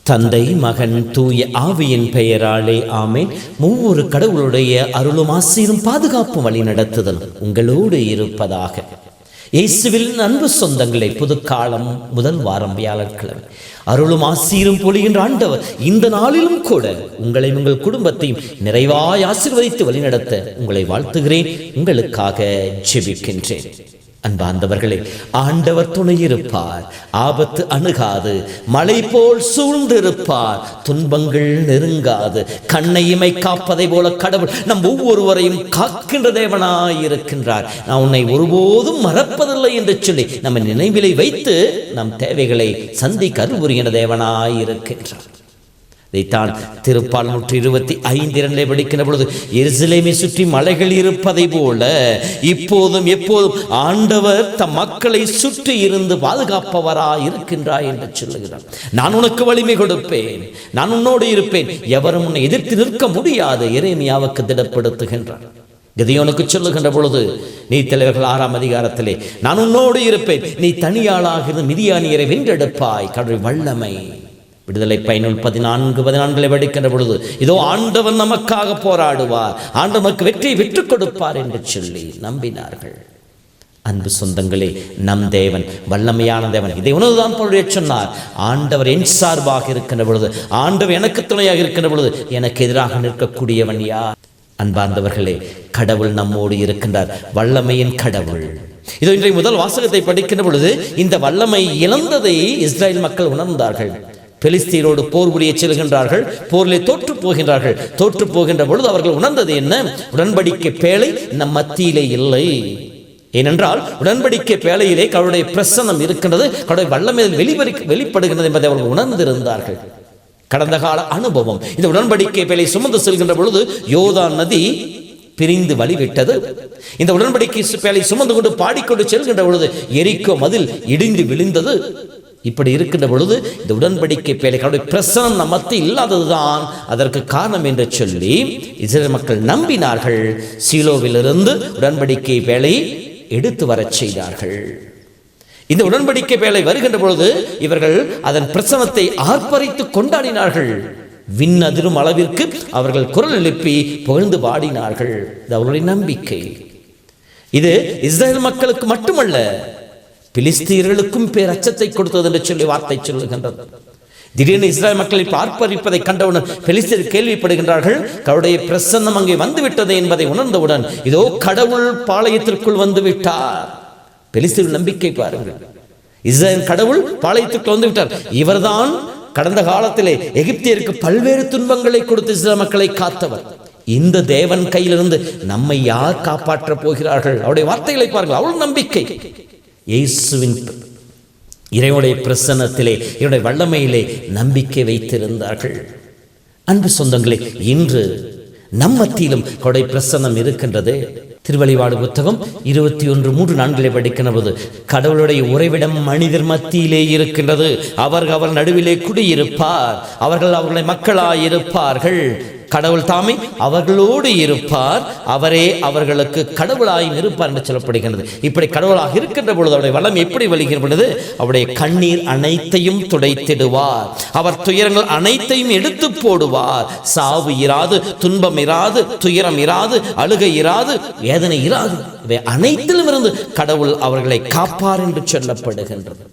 தந்தை, மகன், தூய ஆவியின் பெயராலே ஆமேன். ஒவ்வொரு கடவுளுடைய அருளும் ஆசீரும் பாதுகாப்பு வழி நடத்துதல் உங்களோடு இருப்பதாக. இயேசுவில் அன்பு சொந்தங்களை, புதுக்காலம் முதல் வாரம் வியாழக்கிழமை அருளும் ஆசீரும் பொழிகின்ற ஆண்டவர் இந்த நாளிலும் கூட உங்களையும் உங்கள் குடும்பத்தையும் நிறைவாய் ஆசீர்வதித்து வழிநடத்த உங்களை வாழ்த்துகிறேன். உங்களுக்காக ஜெபிக்கின்றேன். அன்பார்ந்தவர்களே, ஆண்டவர் துணையிருப்பார், ஆபத்து அணுகாது, மழை போல் சூழ்ந்திருப்பார், துன்பங்கள் நெருங்காது. கண்ணை இமை காப்பதை போல கடவுள் நம் ஒவ்வொருவரையும் காக்கின்ற தேவனாயிருக்கின்றார். நான் உன்னை ஒருபோதும் மறப்பதில்லை என்று சொல்லி நம்ம நினைவிலை வைத்து நம் தேவைகளை சந்திக்க அருள் புரிகின்ற தேவனாயிருக்கின்றார். இதைத்தான் திருப்பால் 125 படிக்கின்ற பொழுது, எருசலேமை சுற்றி மலைகள் இருப்பதை போல இப்போதும் எப்போதும் ஆண்டவர் தம் மக்களை சுற்றி இருந்து பாதுகாப்பவராய் இருக்கின்றார் என்று சொல்லுகிறார். நான் உனக்கு வலிமை கொடுப்பேன், நான் உன்னோடு இருப்பேன், எவரும் உன்னை எதிர்த்து நிற்க முடியாது. எரேமியாவுக்கு திடப்படுத்துகின்றார். கிதியோனுக்கு சொல்லுகின்ற பொழுது, நீ தலைவர்கள் 6ஆம் அதிகாரத்திலே, நான் உன்னோடு இருப்பேன், நீ தனியாளாக மிதியானியரை வென்றெடுப்பாய். கடவுள் வல்லமை. விடுதலை பயனுள் 14 படிக்கின்ற பொழுது, இதோ ஆண்டவர் நமக்காக போராடுவார், ஆண்டவர் நமக்கு வெற்றியை பெற்றுக் கொடுப்பார் என்று சொல்லி நம்பினார்கள். அன்பு சொந்தங்களே, நம் தேவன் வல்லமையான தேவன். இதை உணர்வுதான் பொருளே சொன்னார். ஆண்டவர் என் சார்பாக இருக்கின்ற பொழுது, ஆண்டவர் எனக்கு துணையாக இருக்கின்ற பொழுது, எனக்கு எதிராக நிற்கக்கூடியவன் யார்? அன்பார்ந்தவர்களே, கடவுள் நம்மோடு இருக்கின்றார், வல்லமையின் கடவுள். இதோ இன்றைய முதல் வாசகத்தை படிக்கின்ற பொழுது, இந்த வல்லமை இழந்ததை இஸ்ரேல் மக்கள் உணர்ந்தார்கள். பெலிஸ்தீரோடு போர் புரிய செல்கின்றார்கள், போரிலே தோற்று போகின்றார்கள். தோற்று போகின்ற பொழுது அவர்கள் உணர்ந்தது என்ன? உடன்படிக்கை பேழை நம் மத்தியிலே இல்லை. ஏனென்றால் உடன்படிக்கை பேழையிலே கடவுளுடைய பிரசன்னம் இருக்கின்றது, கடவுளுடைய வல்லமை வெளிப்படுகின்றது என்பதை அவர்கள் உணர்ந்திருந்தார்கள். கடந்த கால அனுபவம். இந்த உடன்படிக்கை பேழை சுமந்து செல்கின்ற பொழுது யோர்தான் நதி பிரிந்து வழிவிட்டது. இந்த உடன்படிக்கை பேழை சுமந்து கொண்டு பாடிக்கொண்டு செல்கின்ற பொழுது எரிக்கோ மதில் இடிந்து விழுந்தது. இப்படி இருக்கின்ற பொழுது இந்த உடன்படிக்கை பேழைகளுடைய பிரசன்னம் நம் மத்தியில் இல்லாததுதான் அதற்கு காரணம் என்று சொல்லி இஸ்ரேல் மக்கள் நம்பினார்கள். சீலோவிலிருந்து உடன்படிக்கை பேழையை எடுத்து வரச் செய்தார்கள். இந்த உடன்படிக்கை பேழை வருகின்ற பொழுது இவர்கள் அதன் பிரசன்னத்தை ஆர்ப்பரித்து கொண்டாடினார்கள். விண்ணதிரும் அளவிற்கு அவர்கள் குரல் எழுப்பி புகழ்ந்து பாடினார்கள். இது அவர்களுடைய நம்பிக்கை. இது இஸ்ரேல் மக்களுக்கு மட்டுமல்ல, பிலிஸ்தீர்களுக்கும் பேரச்சத்தை கொடுத்தது என்று சொல்லி வார்த்தை சொல்லுகின்றது. திடீர்னு இஸ்ரேல் மக்களை பார்ப்பறிப்பதை கண்டவுடன் பெலிஸ்தீர் கேள்விப்படுகின்றார்கள். கடவுளுடைய பிரசன்னம் அங்கே வந்துவிட்டது என்பதை உணர்ந்தவுடன், இதோ கடவுள் பாளையத்திற்குள் வந்து விட்டார். பெலிஸ்தீர் நம்பிக்கை பாருங்கள். இஸ்ரேல் கடவுள் பாளையத்திற்குள் வந்து விட்டார். இவர்தான் கடந்த காலத்திலே எகிப்தியருக்கு பல்வேறு துன்பங்களை கொடுத்து இஸ்ரேல் மக்களை காத்தவர். இந்த தேவன் கையிலிருந்து நம்மை யார் காப்பாற்றப் போகிறார்கள்? அவருடைய வார்த்தைகளை பாருங்கள். அவள் நம்பிக்கை. இயேசுவின் இறைவனுடைய பிரசன்னத்திலே, இவருடைய வல்லமையிலே நம்பிக்கை வைத்திருந்தார்கள். அன்பு சொந்தங்களே, இன்று நம் மத்தியிலும் அவருடைய பிரசன்னம் இருக்கின்றது. திருவழிபாடு புத்தகம் 21:3-4 படிக்கின்ற போது, கடவுளுடைய உறைவிடம் மனிதர் மத்தியிலே இருக்கின்றது, அவர் நடுவிலே குடியிருப்பார், அவர்கள் அவர்களுடைய மக்களாயிருப்பார்கள், கடவுள் தாமே அவர்களோடு இருப்பார், அவரே அவர்களுக்கு கடவுளாயும் இருப்பார் என்று சொல்லப்படுகின்றது. இப்படி கடவுளாக இருக்கின்ற பொழுது அவருடைய வல்லமை எப்படி வழிகின்றது? அவருடைய கண்ணீர் அனைத்தையும் துடைத்திடுவார், அவர் துயரங்கள் அனைத்தையும் எடுத்து போடுவார். சாவு இராது, துன்பம் இராது, துயரம் இராது, அழுகை இராது, வேதனை இராது. இவை அனைத்திலும் இருந்து கடவுள் அவர்களை காப்பார் என்று சொல்லப்படுகின்றது.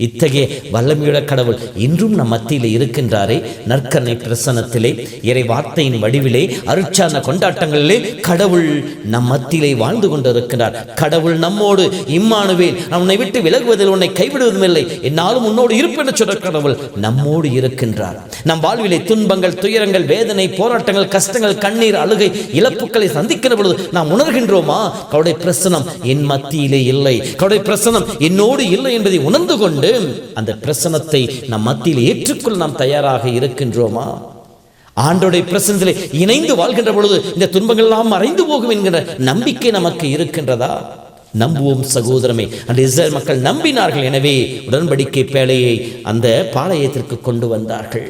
இத்தகைய வல்லமையுள்ள கடவுள் இன்றும் நம் மத்தியில் இருக்கின்றாரே. நற்கருணை பிரசன்னத்திலே, இறை வார்த்தையின் வடிவிலே, அருட்சார்ந்த கொண்டாட்டங்களிலே கடவுள் நம் மத்தியிலே வாழ்ந்து கொண்டிருக்கிறார். கடவுள் நம்மோடு. இம்மானுவேல், நான் உன்னை விட்டு விலகுவதில் உன்னை கைவிடுவதும் இல்லை, என்னாலும் உன்னோடு இருப்பேன் சொல்ற கடவுள் நம்மோடு இருக்கின்றார். நம் வாழ்விலே துன்பங்கள், துயரங்கள், வேதனை, போராட்டங்கள், கஷ்டங்கள், கண்ணீர், அழுகை, இழப்புகளை சந்திக்கிற பொழுது நாம் உணர்கின்றோமா? கடவுளுடைய பிரசன்னம் என் மத்தியிலே இல்லை, கடவுளுடைய பிரசன்னம் என்னோடு இல்லை என்பதை உணர்ந்து கொண்டு அந்த பிரசன்னத்தை நம் மத்தியில் ஏற்றுக்கொள்ள நாம் தயாராக இருக்கின்றோமா? ஆண்டவருடைய பிரசன்னத்திலே இணைந்து வாழ்கின்ற பொழுது இந்த துன்பங்கள் எல்லாம் மறைந்து போகும் என்கிற நம்பிக்கை நமக்கு இருக்கின்றதா? நம்புவோம் சகோதரமே. அந்த இஸ்ரேல் மக்கள் நம்பினார்கள். எனவே உடன்படிக்கை பேழையை அந்த பாளையத்திற்கு கொண்டு வந்தார்கள்,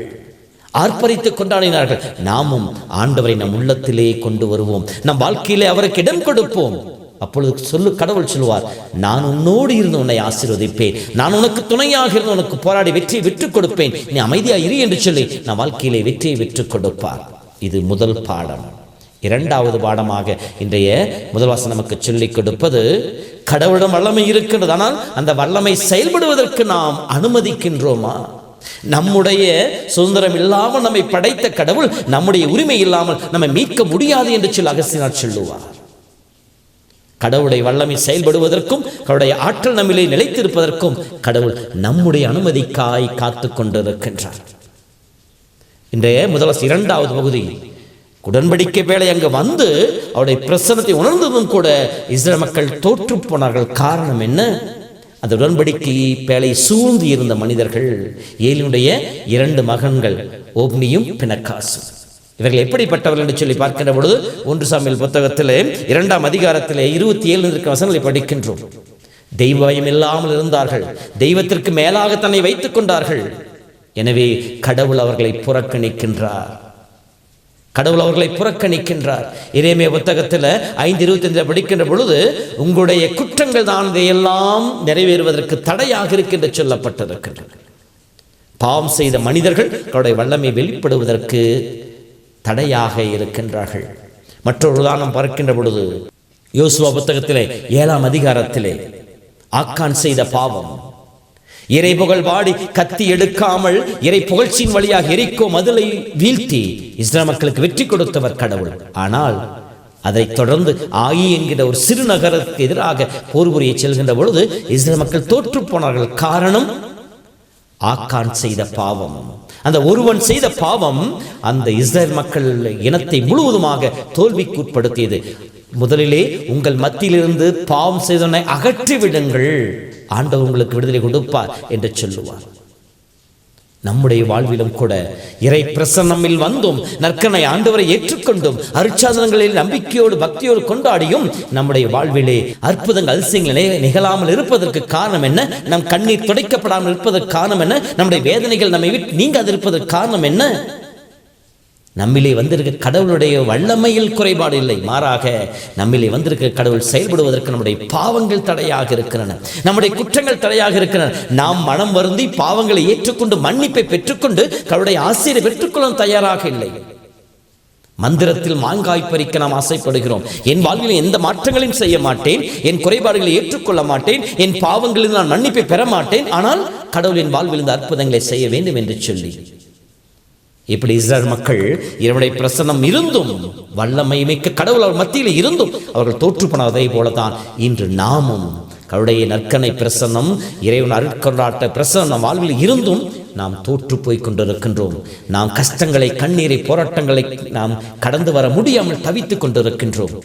ஆர்ப்பரித்து கொண்டாடினார்கள். நாமும் ஆண்டவரை நம் உள்ளத்திலே கொண்டு வருவோம், நம் வாழ்க்கையிலே அவருக்கு இடம் கொடுப்போம். அப்பொழுது கடவுள் சொல்லுவார், நான் உன்னோடு இருந்து உன்னை ஆசீர்வதிப்பேன், நான் உனக்கு துணையாக இருந்து உனக்கு போராடி வெற்றியை விற்றுக் கொடுப்பேன், நீ அமைதியாக இரு என்று சொல்லி நம் வாழ்க்கையிலே வெற்றியை விற்றுக் கொடுப்பார். இது முதல் பாடம். இரண்டாவது பாடமாக இன்றைய முதல் வாசகம் நமக்கு சொல்லிக் கொடுப்பது, கடவுளிடம் வல்லமை இருக்கின்றது, ஆனால் அந்த வல்லமை செயல்படுவதற்கு நாம் அனுமதிக்கின்றோமா? நம்முடைய சுதந்திரம் இல்லாமல் நம்மை படைத்த கடவுள் நம்முடைய உரிமை இல்லாமல் நம்மை மீட்க முடியாது என்று சொல்லி அகஸ்தியனார் சொல்லுவார். கடவுளுடைய வல்லமை செயல்படுவதற்கும் கடவுளுடைய ஆற்றல் நம்மிலே நிலைத்திருப்பதற்கும் கடவுள் நம்முடைய அனுமதிக்காய் காத்து கொண்டிருக்கின்றார். இன்றைய முதல் இரண்டாவது பகுதி, உடன்படிக்கை வேளை அங்கு வந்து அவருடைய பிரசன்னத்தை உணர்ந்ததும் கூட இஸ்ரேல் மக்கள் தோற்று போனார்கள். காரணம் என்ன? அந்த உடன்படிக்கை பேழை சூழ்ந்து இருந்த மனிதர்கள், ஏலியுடைய 2 மகன்கள் ஓப்னியும் பினகாசும். இவர்கள் எப்படிப்பட்டவர்கள் என்று சொல்லி பார்க்கின்ற பொழுது 1 சாமுவேல் புத்தகத்திலே 2ஆம் அதிகாரத்திலே 27 வசனங்களை படிக்கின்றோம். தெய்வ பயம் இல்லாமல் இருந்தார்கள், தெய்வத்திற்கு மேலாக தன்னை வைத்துக் கொண்டார்கள். எனவே கடவுள் அவர்களை புறக்கணிக்கின்றார். எரேமியா புத்தகத்தில் 5:25 படிக்கின்ற பொழுது, உங்களுடைய குற்றங்கள் தான் இதையெல்லாம் நிறைவேறுவதற்கு தடையாக இருக்கின்ற சொல்லப்பட்டிருக்கின்றன. பாவம் செய்த மனிதர்கள் அவருடைய வல்லமை வெளிப்படுவதற்கு தடையாக இருக்கின்றார்கள். மற்றொரு உதாரணம் பார்க்கின்ற பொழுது, யோசுவா புத்தகத்திலே 7ஆம் அதிகாரத்திலே ஆக்கான் செய்த பாவம், இறை புகழ் பாடி கத்தி எடுக்காமல் இறை புகழ்ச்சியின் வழியாக எரிக்கோ மதிலை வீழ்த்தி இஸ்ரேல் மக்களுக்கு வெற்றி கொடுத்தவர் கடவுள். ஆனால் அதை தொடர்ந்து ஆயி என்கிற ஒரு சிறு நகரத்துக்கு எதிராக போர் புரிய செல்கின்ற பொழுது இஸ்ரேல் மக்கள் தோற்று போனார்கள். காரணம், ஆக்கான் செய்த பாவம். அந்த ஒருவன் செய்த பாவம் அந்த இஸ்ரேல் மக்கள் இனத்தை முழுவதுமாக தோல்விக்குட்படுத்தியது. முதலிலே உங்கள் மத்தியிலிருந்து பாவம் செய்தவனை அகற்றி விடுங்கள், ஆண்டவர் உங்களுக்கு விடுதலை கொடுப்பார் என்று சொல்லுவார். நம்முடைய வாழ்விலும் கூட இறை பிரசன்னமில் வந்தும் நற்கனை ஆண்டவரை ஏற்றுக்கொண்டும் அருட்சாதனங்களில் நம்பிக்கையோடு பக்தியோடு கொண்டாடியும் நம்முடைய வாழ்விலே அற்புதங்கள் அதிசயங்கள் நிகழாமல் இருப்பதற்கு காரணம் என்ன? நம் கண்ணீர் துடைக்கப்படாமல் இருப்பதற்கு காரணம் என்ன? நம்முடைய வேதனைகள் நம்மை விட்டு நீங்காதிருப்பதற்கு காரணம் என்ன? நம்மிலே வந்திருக்க கடவுளுடைய வல்லமையில் குறைபாடு இல்லை, மாறாக நம்மிலே வந்திருக்க கடவுள் செயல்படுவதற்கு நம்முடைய பாவங்கள் தடையாக இருக்கின்றன, நம்முடைய குற்றங்கள் தடையாக இருக்கின்றன. நாம் மனம் வருந்தி பாவங்களை ஏற்றுக்கொண்டு மன்னிப்பை பெற்றுக்கொண்டு கடவுளுடைய ஆசீர்வாதத்தை பெற்றுக்கொள்ள தயாராக இல்லை. மந்திரத்தில் மாங்காய் பறிக்க நாம் ஆசைப்படுகிறோம். என் வாழ்வில் எந்த மாற்றங்களையும் செய்ய மாட்டேன், என் குறைபாடுகளை ஏற்றுக்கொள்ள மாட்டேன், என் பாவங்களில் நான் மன்னிப்பை பெற மாட்டேன், ஆனால் கடவுளின் வாழ்வில் இந்த அற்புதங்களை செய்ய வேண்டும் என்று சொல்லி, இப்படி இஸ்ரேல் மக்கள் இவருடைய பிரசன்னம் இருந்தும் வல்லமை மிக்க கடவுள் அவர் மத்தியில் இருந்தும் அவர்கள் தோற்று போனதை போலதான் இன்று நாமும் கடவுளுடைய நற்கனை பிரசன்னம், இறைவன் அருட்கொண்டாட்ட பிரசன்னம் வாழ்வில் இருந்தும் நாம் தோற்று போய் கொண்டிருக்கின்றோம். நாம் கஷ்டங்களை, கண்ணீரை, போராட்டங்களை நாம் கடந்து வர முடியாமல் தவித்துக் கொண்டிருக்கின்றோம்.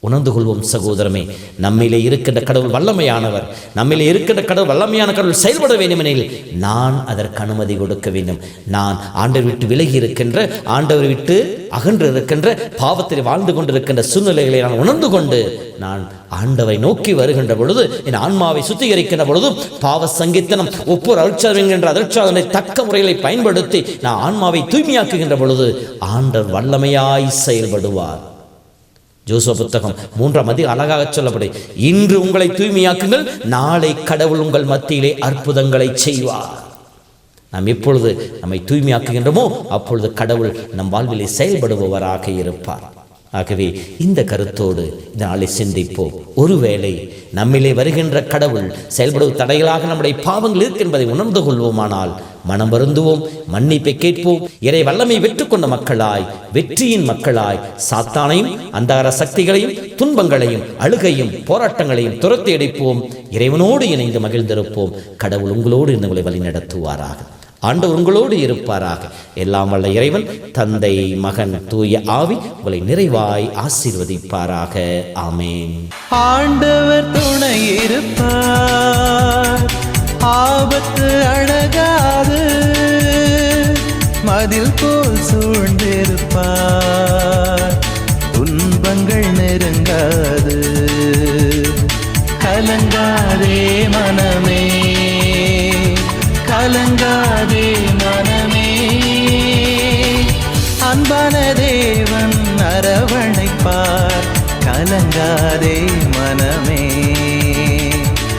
உணர்ந்து கொள்வோம் சகோதரமே, நம்மிலே இருக்கின்ற கடவுள் வல்லமையானவர். நம்மிலே இருக்கின்ற கடவுள் வல்லமையான கடவுள் செயல்பட வேண்டுமெனில் நான் அதற்கு அனுமதி கொடுக்க வேண்டும். நான் ஆண்டவர் விட்டு விலகி இருக்கின்ற, ஆண்டவர் விட்டு அகன்று இருக்கின்ற, பாவத்தில் வாழ்ந்து கொண்டிருக்கின்ற சூழ்நிலைகளை நான் உணர்ந்து கொண்டு நான் ஆண்டவரை நோக்கி வருகின்ற பொழுது, என் ஆன்மாவை சுத்திகரிக்கின்ற பொழுது, பாவ சங்கீதனம் ஒவ்வொரு அருட்சாதனம் என்கின்ற அருட்சாதனை தக்க முறைகளை பயன்படுத்தி நான் ஆன்மாவை தூய்மையாக்குகின்ற பொழுது ஆண்டவர் வல்லமையாய் செயல்படுவார். ஜோசுவா புத்தகம் 3ஆம் அதிகாரம் அழகாக சொல்லப்படும், இன்று உங்களை தூய்மையாக்குங்கள், நாளை கடவுள் உங்கள் மத்தியிலே அற்புதங்களை செய்வார். நாம் எப்பொழுது நம்மை தூய்மையாக்குகின்றோமோ அப்பொழுது கடவுள் நம் வாழ்விலே செயல்படுபவராக இருப்பார். ஆகவே இந்த கருத்தோடு இந்த நாளை சிந்திப்போம். ஒருவேளை நம்மிலே வருகின்ற கடவுள் செயல்படுவது தடைகளாக நம்முடைய பாவங்கள் இருக்கு என்பதை உணர்ந்து கொள்வோமானால் மனம் வருந்துவோம், மன்னிப்பை கேட்போம். இறை வல்லமை வெற்றி கொண்ட மக்களாய், வெற்றியின் மக்களாய் சாத்தானையும் அந்தகார சக்திகளையும் துன்பங்களையும் அழுகையும் போராட்டங்களையும் துரத்தி அடிப்போம். இறைவனோடு இணைந்து மகிழ்ந்திருப்போம். கடவுள் உங்களோடு இருந்து உங்களை வழி நடத்துவாராக. ஆண்டவர் உங்களோடு இருப்பாராக. எல்லாம் வல்ல இறைவன் தந்தை, மகன், தூய ஆவி உங்களை நிறைவாய் ஆசீர்வதிப்பாராக. ஆமென். ஆண்டவர் துணை இருப்பார், ஆபத்து அழகாது, மதில் போல் சூழ்ந்திருப்பார். துன்பங்கள் நெருங்காது. கலங்காதே மனமே, கலங்காதே மனமே, அன்பான தேவன் அரவணைப்பார். கலங்காதே மனமே.